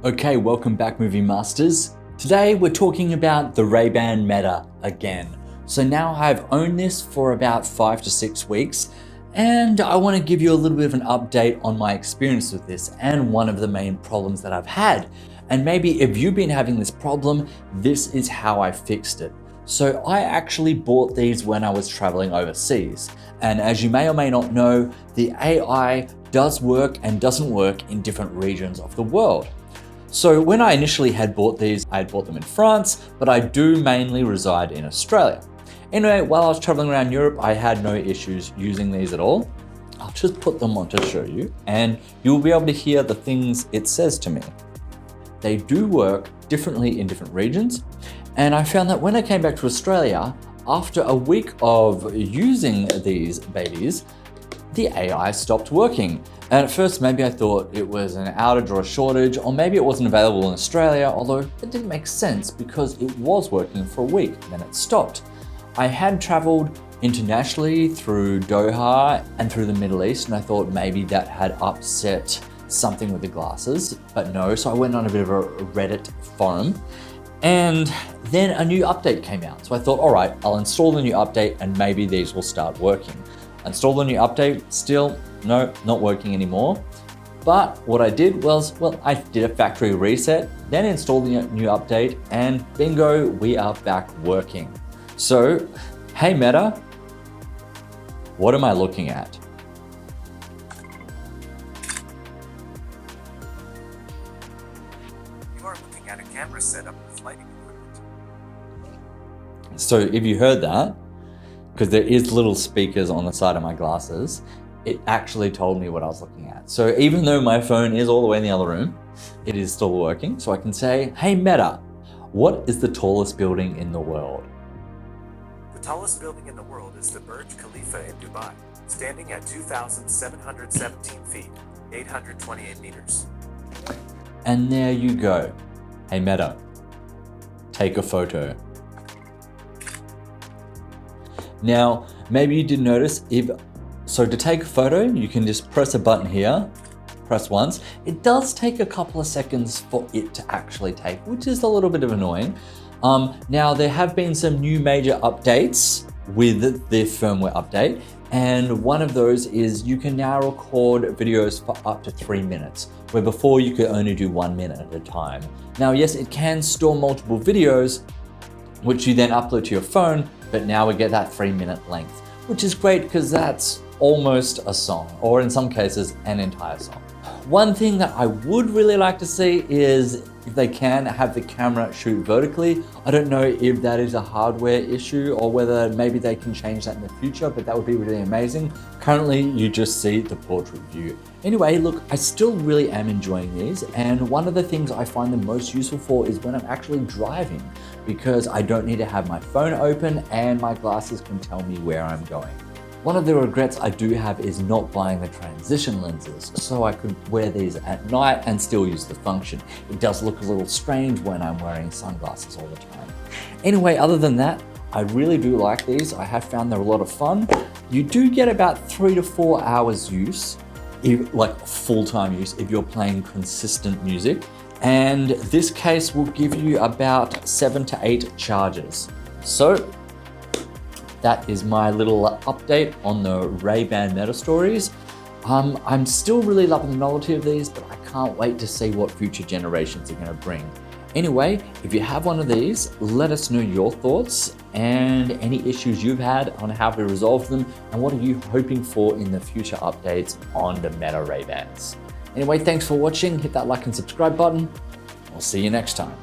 Okay, welcome back Movie Masters. Today we're talking about the Ray-Ban Meta again. So now I've owned this for about 5 to 6 weeks, and I want to give you a little bit of an update on my experience with this and one of the main problems that I've had. And maybe if you've been having this problem, this is how I fixed it. So I actually bought these when I was traveling overseas. And as you may or may not know, the AI does work and doesn't work in different regions of the world. So when I initially had bought these, I had bought them in France, but I do mainly reside in Australia. Anyway, while I was traveling around Europe, I had no issues using these at all. I'll just put them on to show you, and you'll be able to hear the things it says to me. They do work differently in different regions. And I found that when I came back to Australia, after a week of using these babies, the AI stopped working. And at first, maybe I thought it was an outage or a shortage, or maybe it wasn't available in Australia, although it didn't make sense because it was working for a week, then it stopped. I had traveled internationally through Doha and through the Middle East, and I thought maybe that had upset something with the glasses, but no. So I went on a bit of a Reddit forum, and then a new update came out. So I thought, all right, I'll install the new update and maybe these will start working. Install the new update, still, no, not working anymore. But what I did was, well, I did a factory reset, then installed the new update, and bingo, we are back working. So, hey Meta, what am I looking at? You are looking at a camera setup with lighting equipment. So if you heard that, because there is little speakers on the side of my glasses, it actually told me what I was looking at. So even though my phone is all the way in the other room, it is still working. So I can say, hey Meta, what is the tallest building in the world? The tallest building in the world is the Burj Khalifa in Dubai, standing at 2,717 feet, 828 meters. And there you go. Hey Meta, take a photo. Now, maybe you did notice, so to take a photo, you can just press a button here, press once. It does take a couple of seconds for it to actually take, which is a little bit of annoying. Now, there have been some new major updates with the firmware update, and one of those is you can now record videos for up to 3 minutes, where before you could only do 1 minute at a time. Now, yes, it can store multiple videos, which you then upload to your phone, but now we get that 3-minute length, which is great because that's almost a song, or in some cases, an entire song. One thing that I would really like to see is if they can have the camera shoot vertically. I don't know if that is a hardware issue or whether maybe they can change that in the future, but that would be really amazing. Currently, you just see the portrait view. Anyway, look, I still really am enjoying these, and one of the things I find them most useful for is when I'm actually driving, because I don't need to have my phone open and my glasses can tell me where I'm going. One of the regrets I do have is not buying the transition lenses, so I could wear these at night and still use the function. It does look a little strange when I'm wearing sunglasses all the time. Anyway, other than that, I really do like these. I have found they're a lot of fun. You do get about 3 to 4 hours use, like full-time use, if you're playing consistent music. And this case will give you about 7 to 8 charges. So that is my little update on the Ray-Ban Meta stories. I'm still really loving the novelty of these, but I can't wait to see what future generations are gonna bring. Anyway, if you have one of these, let us know your thoughts and any issues you've had on how to resolve them, and what are you hoping for in the future updates on the Meta Ray-Bans. Anyway, thanks for watching. Hit that like and subscribe button. I'll see you next time.